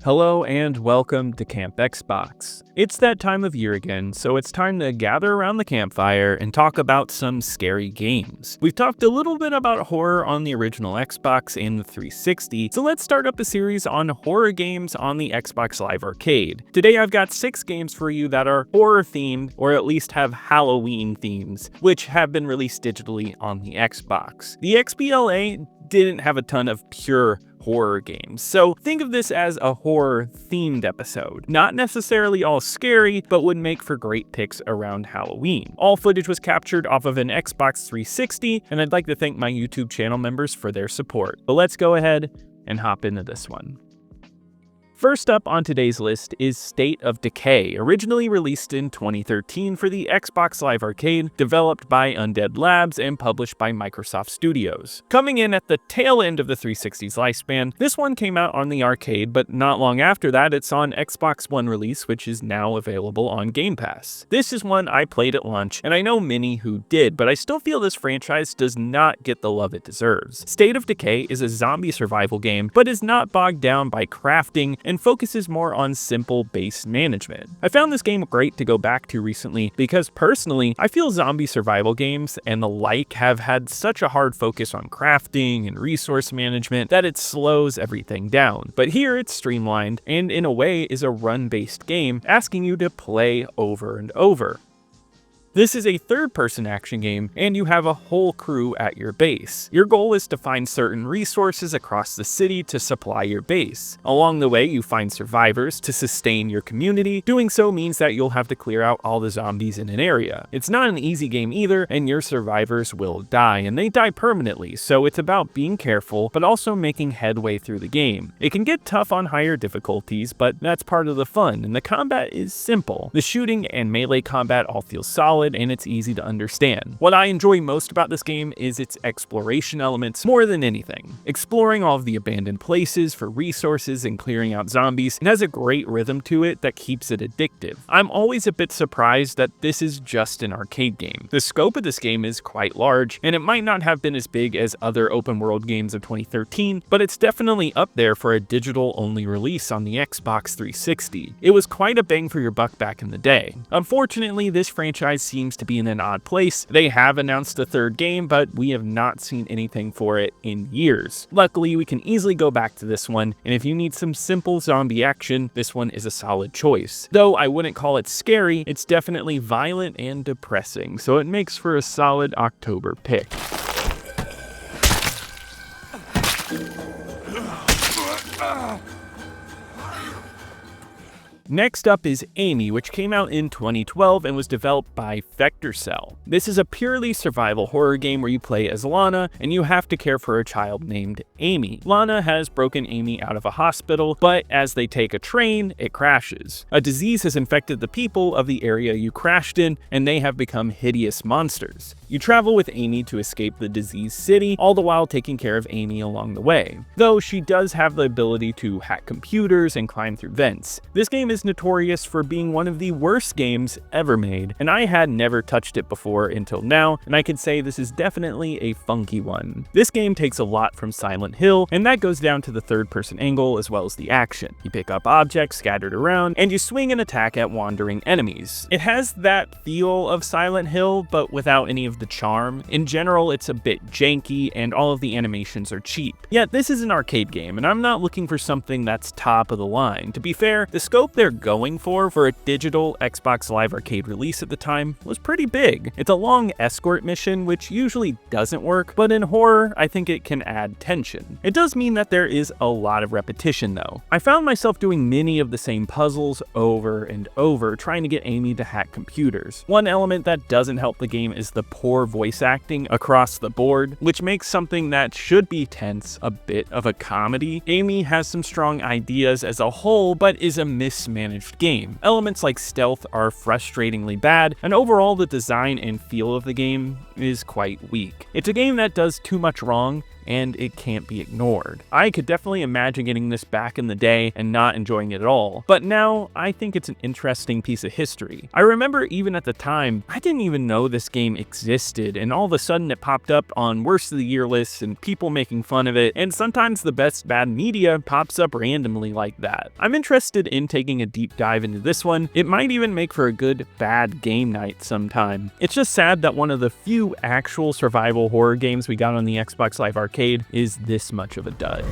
Hello and welcome to Camp Xbox. It's that time of year again, so it's time to gather around the campfire and talk about some scary games. We've talked a little bit about horror on the original Xbox and the 360, so let's start up a series on horror games on the Xbox Live Arcade. Today I've got 6 games for you that are horror themed, or at least have Halloween themes, which have been released digitally on the Xbox. The XBLA didn't have a ton of pure horror games, so think of this as a horror themed episode. Not necessarily all scary, but would make for great picks around Halloween. All footage was captured off of an Xbox 360, and I'd like to thank my YouTube channel members for their support. But let's go ahead and hop into this one. First up on today's list is State of Decay, originally released in 2013 for the Xbox Live Arcade, developed by Undead Labs and published by Microsoft Studios. Coming in at the tail end of the 360's lifespan, this one came out on the arcade, but not long after that it saw an Xbox One release, which is now available on Game Pass. This is one I played at launch, and I know many who did, but I still feel this franchise does not get the love it deserves. State of Decay is a zombie survival game, but is not bogged down by crafting and focuses more on simple base management. I found this game great to go back to recently because personally, I feel zombie survival games and the like have had such a hard focus on crafting and resource management that it slows everything down. But here it's streamlined and in a way is a run-based game asking you to play over and over. This is a third-person action game, and you have a whole crew at your base. Your goal is to find certain resources across the city to supply your base. Along the way, you find survivors to sustain your community. Doing so means that you'll have to clear out all the zombies in an area. It's not an easy game either, and your survivors will die, and they die permanently, so it's about being careful, but also making headway through the game. It can get tough on higher difficulties, but that's part of the fun, and the combat is simple. The shooting and melee combat all feel solid, and it's easy to understand. What I enjoy most about this game is its exploration elements more than anything. Exploring all of the abandoned places for resources and clearing out zombies, it has a great rhythm to it that keeps it addictive. I'm always a bit surprised that this is just an arcade game. The scope of this game is quite large, and it might not have been as big as other open world games of 2013, but it's definitely up there for a digital-only release on the Xbox 360. It was quite a bang for your buck back in the day. Unfortunately, this franchise seems to be in an odd place. They have announced a third game, but we have not seen anything for it in years. Luckily, we can easily go back to this one, and if you need some simple zombie action, this one is a solid choice. Though I wouldn't call it scary, it's definitely violent and depressing, so it makes for a solid October pick. Next up is Amy, which came out in 2012 and was developed by Vector Cell. This is a purely survival horror game where you play as Lana, and you have to care for a child named Amy. Lana has broken Amy out of a hospital, but as they take a train, it crashes. A disease has infected the people of the area you crashed in, and they have become hideous monsters. You travel with Amy to escape the diseased city, all the while taking care of Amy along the way. Though she does have the ability to hack computers and climb through vents. This game is notorious for being one of the worst games ever made, and I had never touched it before until now, and I can say this is definitely a funky one. This game takes a lot from Silent Hill, and that goes down to the third-person angle as well as the action. You pick up objects scattered around, and you swing and attack at wandering enemies. It has that feel of Silent Hill, but without any of the charm. In general, it's a bit janky, and all of the animations are cheap. Yet this is an arcade game, and I'm not looking for something that's top of the line. To be fair, the scope they're going for a digital Xbox Live Arcade release at the time was pretty big. It's a long escort mission, which usually doesn't work, but in horror, I think it can add tension. It does mean that there is a lot of repetition though. I found myself doing many of the same puzzles over and over, trying to get Amy to hack computers. One element that doesn't help the game is the poor voice acting across the board, which makes something that should be tense a bit of a comedy. Amy has some strong ideas as a whole, but is a mismanaged game. Elements like stealth are frustratingly bad, and overall the design and feel of the game is quite weak. It's a game that does too much wrong and it can't be ignored. I could definitely imagine getting this back in the day and not enjoying it at all, but now I think it's an interesting piece of history. I remember even at the time, I didn't even know this game existed, and all of a sudden it popped up on worst of the year lists and people making fun of it, and sometimes the best bad media pops up randomly like that. I'm interested in taking a deep dive into this one. It might even make for a good bad game night sometime. It's just sad that one of the few actual survival horror games we got on the Xbox Live Arcade is this much of a dud.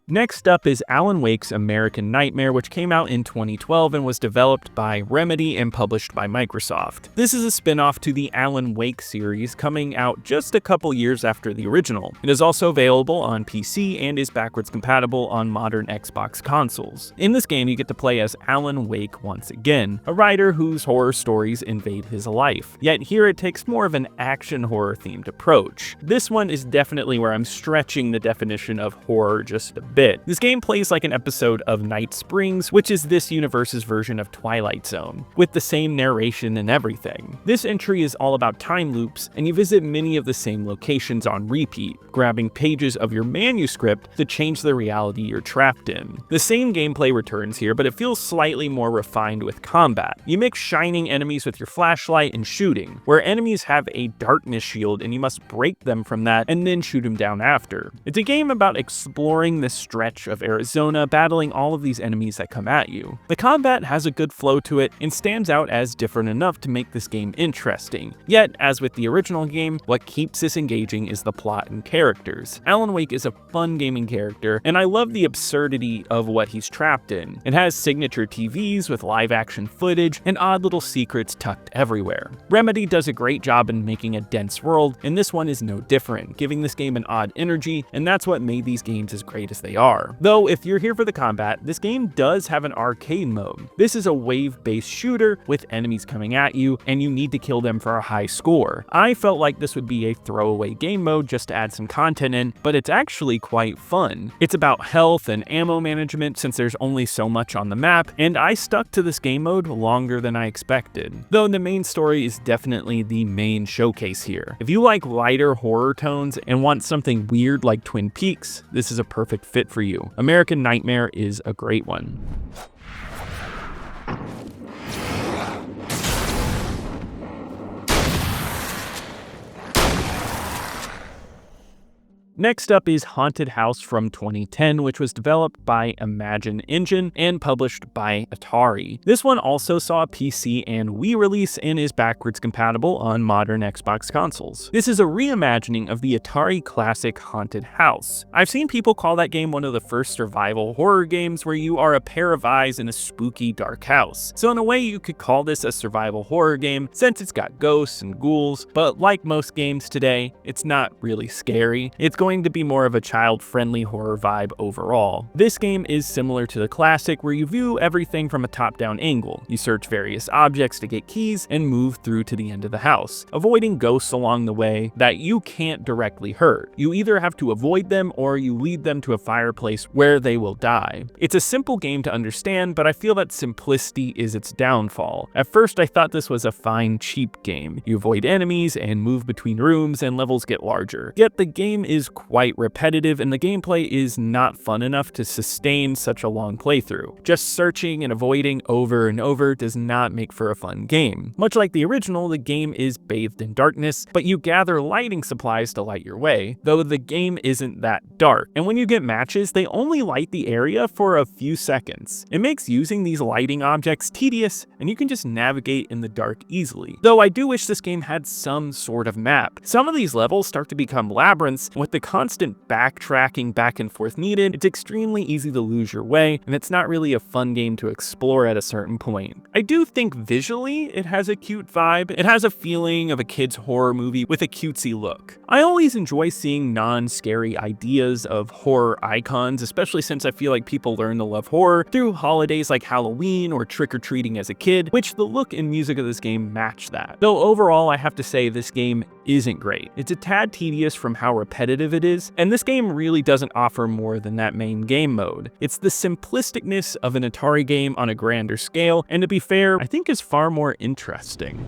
Next up is Alan Wake's American Nightmare, which came out in 2012 and was developed by Remedy and published by Microsoft. This is a spin-off to the Alan Wake series, coming out just a couple years after the original. It is also available on PC and is backwards compatible on modern Xbox consoles. In this game, you get to play as Alan Wake once again, a writer whose horror stories invade his life. Yet here it takes more of an action horror themed approach. This one is definitely where I'm stretching the definition of horror just a bit. This game plays like an episode of Night Springs, which is this universe's version of Twilight Zone, with the same narration and everything. This entry is all about time loops, and you visit many of the same locations on repeat, grabbing pages of your manuscript to change the reality you're trapped in. The same gameplay returns here, but it feels slightly more refined with combat. You mix shining enemies with your flashlight and shooting, where enemies have a darkness shield and you must break them from that and then shoot them down after. It's a game about exploring this stretch of Arizona, battling all of these enemies that come at you. The combat has a good flow to it and stands out as different enough to make this game interesting. Yet, as with the original game, what keeps this engaging is the plot and characters. Alan Wake is a fun gaming character, and I love the absurdity of what he's trapped in. It has signature TVs with live action footage and odd little secrets tucked everywhere. Remedy does a great job in making a dense world, and this one is no different, giving this game an odd energy, and that's what made these games as great as they are. Though, if you're here for the combat, this game does have an arcade mode. This is a wave-based shooter with enemies coming at you, and you need to kill them for a high score. I felt like this would be a throwaway game mode just to add some content in, but it's actually quite fun. It's about health and ammo management since there's only so much on the map, and I stuck to this game mode longer than I expected. Though the main story is definitely the main showcase here. If you like lighter horror tones and want something weird like Twin Peaks, this is a perfect fit for you. American Nightmare is a great one. Next up is Haunted House from 2010, which was developed by Imagine Engine and published by Atari. This one also saw a PC and Wii release and is backwards compatible on modern Xbox consoles. This is a reimagining of the Atari classic Haunted House. I've seen people call that game one of the first survival horror games where you are a pair of eyes in a spooky dark house. So in a way you could call this a survival horror game since it's got ghosts and ghouls, but like most games today, it's not really scary. It's going to be more of a child-friendly horror vibe overall. This game is similar to the classic where you view everything from a top-down angle. You search various objects to get keys and move through to the end of the house, avoiding ghosts along the way that you can't directly hurt. You either have to avoid them or you lead them to a fireplace where they will die. It's a simple game to understand, but I feel that simplicity is its downfall. At first I thought this was a fine, cheap game. You avoid enemies and move between rooms and levels get larger. Yet the game is quite repetitive and the gameplay is not fun enough to sustain such a long playthrough. Just searching and avoiding over and over does not make for a fun game. Much like the original, the game is bathed in darkness, but you gather lighting supplies to light your way, though the game isn't that dark. And when you get matches, they only light the area for a few seconds. It makes using these lighting objects tedious, and you can just navigate in the dark easily. Though I do wish this game had some sort of map. Some of these levels start to become labyrinths, and with the constant backtracking back and forth needed, it's extremely easy to lose your way, and it's not really a fun game to explore at a certain point. I do think visually it has a cute vibe. It has a feeling of a kid's horror movie with a cutesy look. I always enjoy seeing non-scary ideas of horror icons, especially since I feel like people learn to love horror through holidays like Halloween or trick-or-treating as a kid, which the look and music of this game match that. Though overall, I have to say this game isn't great. It's a tad tedious from how repetitive it is, and this game really doesn't offer more than that main game mode. It's the simplisticness of an Atari game on a grander scale, and to be fair, I think is far more interesting.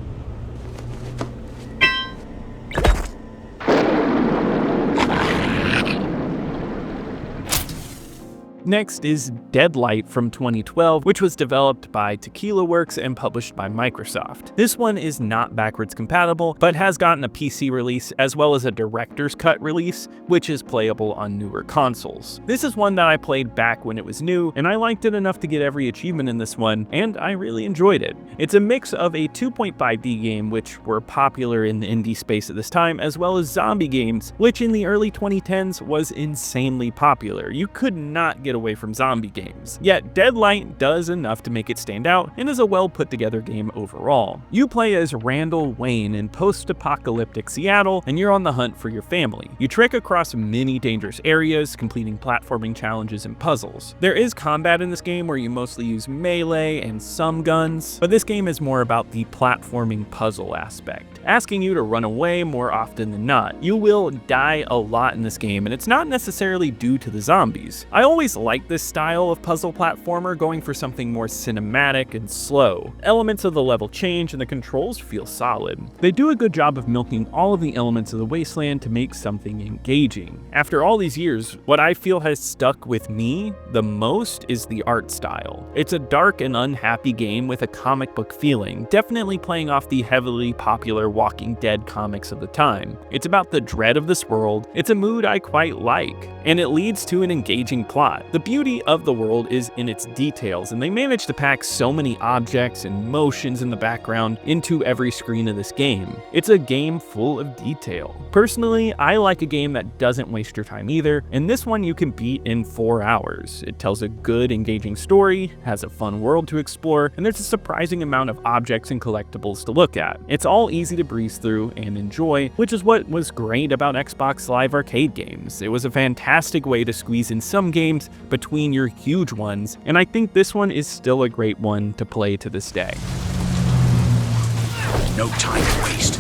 Next is Deadlight from 2012, which was developed by Tequila Works and published by Microsoft. This one is not backwards compatible, but has gotten a PC release as well as a director's cut release, which is playable on newer consoles. This is one that I played back when it was new, and I liked it enough to get every achievement in this one, and I really enjoyed it. It's a mix of a 2.5D game, which were popular in the indie space at this time, as well as zombie games, which in the early 2010s was insanely popular. You could not get away from zombie games. Yet Deadlight does enough to make it stand out and is a well put together game overall. You play as Randall Wayne in post-apocalyptic Seattle, and you're on the hunt for your family. You trek across many dangerous areas, completing platforming challenges and puzzles. There is combat in this game where you mostly use melee and some guns, but this game is more about the platforming puzzle aspect, asking you to run away more often than not. You will die a lot in this game, and it's not necessarily due to the zombies. I always like this style of puzzle platformer, going for something more cinematic and slow. Elements of the level change and the controls feel solid. They do a good job of milking all of the elements of the wasteland to make something engaging. After all these years, what I feel has stuck with me the most is the art style. It's a dark and unhappy game with a comic book feeling, definitely playing off the heavily popular Walking Dead comics of the time. It's about the dread of this world. It's a mood I quite like, and it leads to an engaging plot. The beauty of the world is in its details, and they manage to pack so many objects and motions in the background into every screen of this game. It's a game full of detail. Personally, I like a game that doesn't waste your time either, and this one you can beat in 4 hours. It tells a good, engaging story, has a fun world to explore, and there's a surprising amount of objects and collectibles to look at. It's all easy to breeze through and enjoy, which is what was great about Xbox Live Arcade games. It was a fantastic way to squeeze in some games between your huge ones, and I think this one is still a great one to play to this day. No time to waste.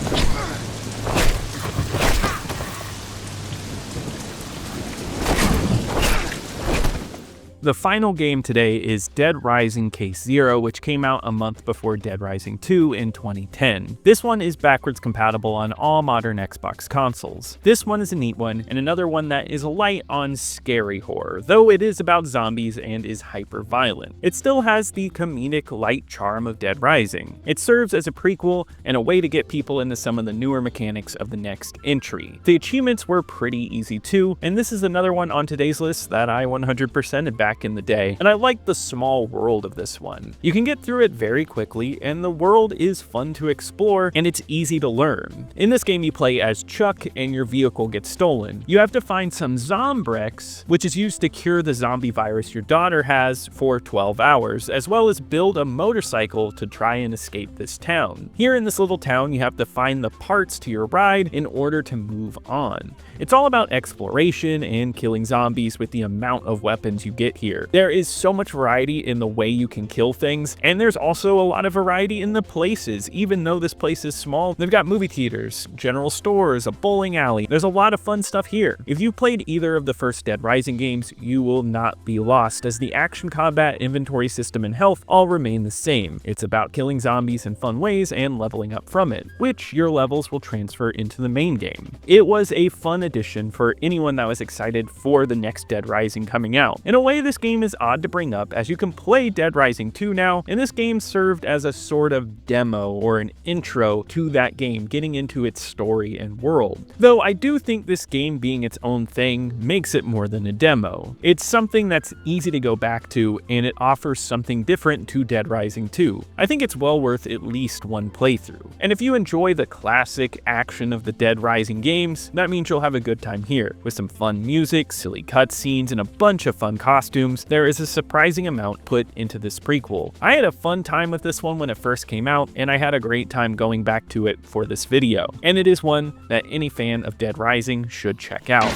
The final game today is Dead Rising Case Zero, which came out a month before Dead Rising 2 in 2010. This one is backwards compatible on all modern Xbox consoles. This one is a neat one, and another one that is light on scary horror, though it is about zombies and is hyper violent. It still has the comedic light charm of Dead Rising. It serves as a prequel and a way to get people into some of the newer mechanics of the next entry. The achievements were pretty easy too, and this is another one on today's list that I 100%ed back in the day, and I like the small world of this one. You can get through it very quickly, and the world is fun to explore, and it's easy to learn. In this game, you play as Chuck, and your vehicle gets stolen. You have to find some Zombrex, which is used to cure the zombie virus your daughter has for 12 hours, as well as build a motorcycle to try and escape this town. Here in this little town, you have to find the parts to your ride in order to move on. It's all about exploration and killing zombies with the amount of weapons you get here. There is so much variety in the way you can kill things, and there's also a lot of variety in the places. Even though this place is small, they've got movie theaters, general stores, a bowling alley. There's a lot of fun stuff here. If you've played either of the first Dead Rising games, you will not be lost, as the action combat, inventory system, and health all remain the same. It's about killing zombies in fun ways and leveling up from it, which your levels will transfer into the main game. It was a fun addition for anyone that was excited for the next Dead Rising coming out. In a way, this game is odd to bring up, as you can play Dead Rising 2 now, and this game served as a sort of demo or an intro to that game, getting into its story and world. Though I do think this game being its own thing makes it more than a demo. It's something that's easy to go back to, and it offers something different to Dead Rising 2. I think it's well worth at least one playthrough. And if you enjoy the classic action of the Dead Rising games, that means you'll have a good time here. With some fun music, silly cutscenes, and a bunch of fun costumes, there is a surprising amount put into this prequel. I had a fun time with this one when it first came out, and I had a great time going back to it for this video. And it is one that any fan of Dead Rising should check out.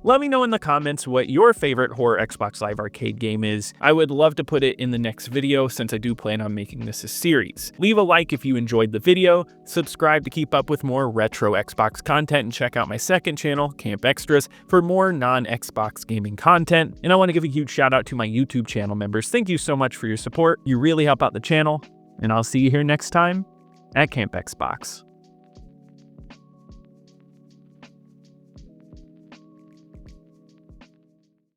Let me know in the comments what your favorite horror Xbox Live Arcade game is. I would love to put it in the next video since I do plan on making this a series. Leave a like if you enjoyed the video, subscribe to keep up with more retro Xbox content, and check out my second channel, Camp Extras, for more non-Xbox gaming content. And I want to give a huge shout out to my YouTube channel members. Thank you so much for your support. You really help out the channel, and I'll see you here next time at Camp Xbox.